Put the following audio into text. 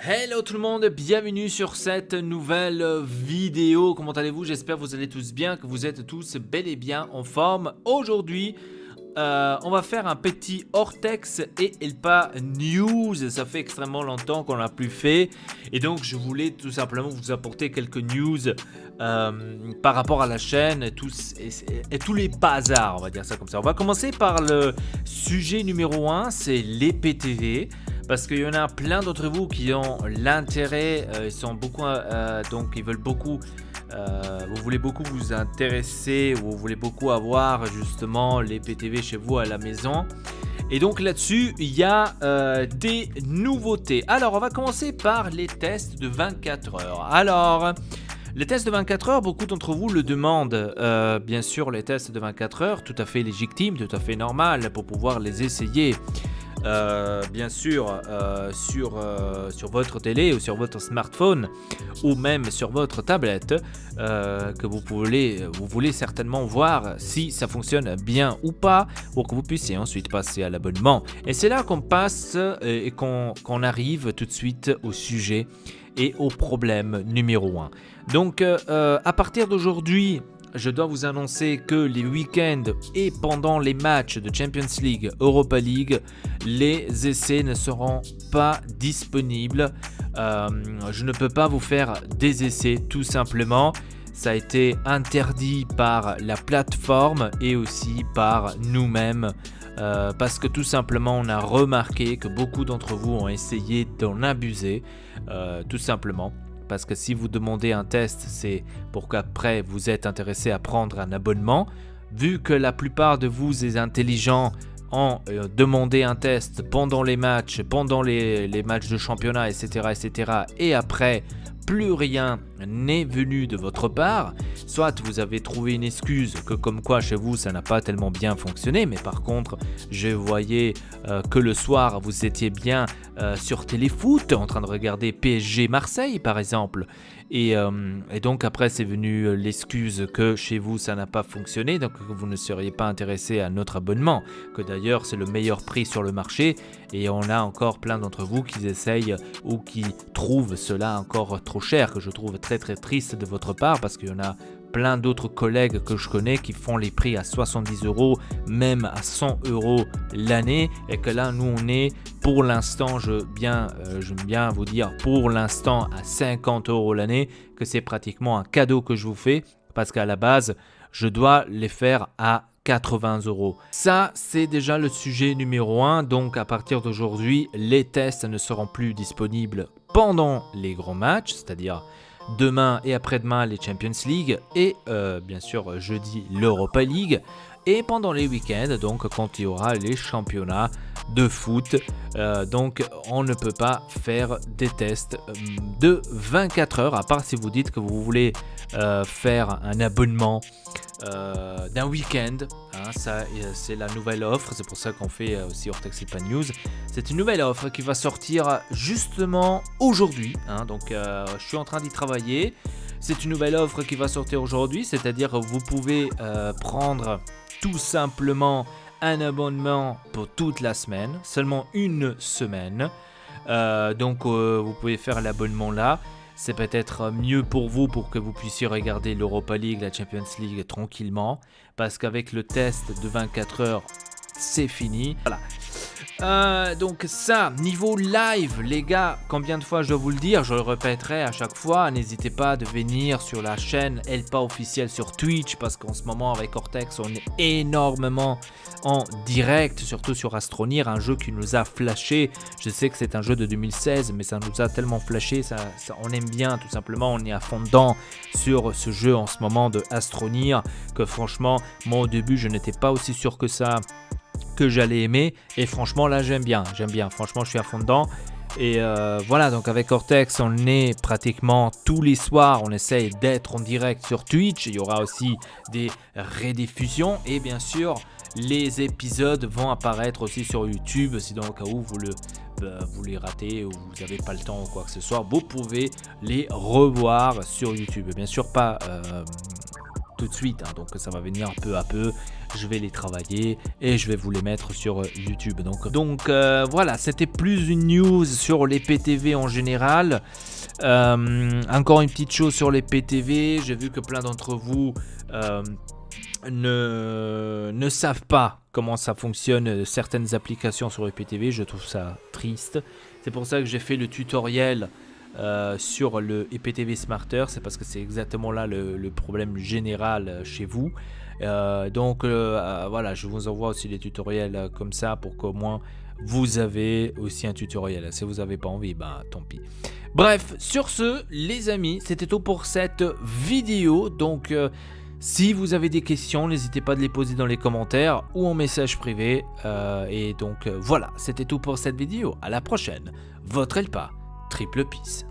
Hello tout le monde, bienvenue sur cette nouvelle vidéo. Comment allez-vous? J'espère que vous allez tous bien, que vous êtes tous bel et bien en forme. Aujourd'hui, on va faire un petit Ortex et Elpa News. Ça fait extrêmement longtemps qu'on l'a plus fait. Et donc, je voulais tout simplement vous apporter quelques news par rapport à la chaîne et tous les bazars, on va dire ça comme ça. On va commencer par le sujet numéro 1, c'est les PTV. Parce qu'il y en a plein d'entre vous qui ont l'intérêt, ils sont beaucoup, donc ils veulent beaucoup, vous voulez beaucoup vous intéresser, vous voulez beaucoup avoir justement les PTV chez vous à la maison. Et donc là-dessus, il y a des nouveautés. Alors, on va commencer par les tests de 24 heures. Alors, les tests de 24 heures, beaucoup d'entre vous le demandent. Bien sûr, les tests de 24 heures, tout à fait légitimes, tout à fait normal pour pouvoir les essayer. Bien sûr sur votre télé ou sur votre smartphone ou même sur votre tablette que vous voulez certainement voir si ça fonctionne bien ou pas pour que vous puissiez ensuite passer à l'abonnement. Et c'est là qu'on passe et qu'on arrive tout de suite au sujet et au problème numéro 1. Donc à partir d'aujourd'hui, je dois vous annoncer que les week-ends et pendant les matchs de Champions League, Europa League, les essais ne seront pas disponibles. Je ne peux pas vous faire des essais tout simplement. Ça a été interdit par la plateforme et aussi par nous-mêmes. Parce que tout simplement on a remarqué que beaucoup d'entre vous ont essayé d'en abuser, tout simplement. Parce que si vous demandez un test, c'est pour qu'après vous êtes intéressé à prendre un abonnement. Vu que la plupart de vous, les intelligents, ont demandé un test pendant les matchs, les matchs de championnat, etc. Et après, plus rien n'est venu de votre part. Soit vous avez trouvé une excuse que comme quoi chez vous ça n'a pas tellement bien fonctionné, mais par contre je voyais que le soir vous étiez bien sur Téléfoot en train de regarder PSG Marseille par exemple. Et donc après c'est venu l'excuse que chez vous ça n'a pas fonctionné, donc que vous ne seriez pas intéressé à notre abonnement, que d'ailleurs c'est le meilleur prix sur le marché, et on a encore plein d'entre vous qui essayent ou qui trouvent cela encore trop cher, que je trouve très triste de votre part, parce qu'il y en a plein d'autres collègues que je connais qui font les prix à 70 €, même à 100 € l'année, et que là nous on est pour l'instant, j'aime bien vous dire pour l'instant à 50 € l'année, que c'est pratiquement un cadeau que je vous fais, parce qu'à la base je dois les faire à 80 €. Ça, c'est déjà le sujet numéro 1. Donc, à partir d'aujourd'hui, les tests ne seront plus disponibles pendant les gros matchs, c'est-à-dire demain et après-demain les Champions League et bien sûr jeudi l'Europa League, et pendant les week-ends, donc quand il y aura les championnats de foot. Donc on ne peut pas faire des tests de 24 heures, à part si vous dites que vous voulez faire un abonnement d'un week-end. Ça, c'est la nouvelle offre, c'est pour ça qu'on fait aussi Ortex Elpa News. C'est une nouvelle offre qui va sortir justement aujourd'hui. Donc je suis en train d'y travailler. C'est une nouvelle offre qui va sortir aujourd'hui, c'est-à-dire que vous pouvez prendre tout simplement un abonnement pour toute la semaine, seulement une semaine. Donc vous pouvez faire l'abonnement là. C'est peut-être mieux pour vous, pour que vous puissiez regarder l'Europa League, la Champions League tranquillement, parce qu'avec le test de 24 heures, c'est fini. Voilà. Donc ça, niveau live, les gars, combien de fois je dois vous le dire, je le répéterai à chaque fois, n'hésitez pas de venir sur la chaîne Elpa officielle sur Twitch, parce qu'en ce moment avec Ortex on est énormément en direct, surtout sur Astroneer, un jeu qui nous a flashé. Je sais que c'est un jeu de 2016, mais ça nous a tellement flashé, on aime bien tout simplement, on est à fond dedans sur ce jeu en ce moment de Astroneer, que franchement, moi au début je n'étais pas aussi sûr que ça, que j'allais aimer, et franchement là j'aime bien, franchement je suis à fond dedans. Et voilà, donc avec Ortex on est pratiquement tous les soirs, on essaye d'être en direct sur Twitch. Il y aura aussi des rediffusions, et bien sûr les épisodes vont apparaître aussi sur YouTube, si dans le cas où vous les ratez ou vous n'avez pas le temps ou quoi que ce soit, vous pouvez les revoir sur YouTube. Bien sûr pas tout de suite, hein, donc ça va venir peu à peu. Je vais les travailler et je vais vous les mettre sur YouTube. Donc voilà, c'était plus une news sur les PTV en général. Encore une petite chose sur les PTV. J'ai vu que plein d'entre vous ne savent pas comment ça fonctionne certaines applications sur les PTV. Je trouve ça triste. C'est pour ça que j'ai fait le tutoriel sur le IPTV Smarter. C'est parce que c'est exactement là le problème général chez vous. Voilà, je vous envoie aussi les tutoriels comme ça pour qu'au moins vous avez aussi un tutoriel. Si vous n'avez pas envie, tant pis. Bref, sur ce, les amis, c'était tout pour cette vidéo. Donc, si vous avez des questions, n'hésitez pas à les poser dans les commentaires ou en message privé. Voilà, c'était tout pour cette vidéo. À la prochaine. Votre Elpa, Triple Peace.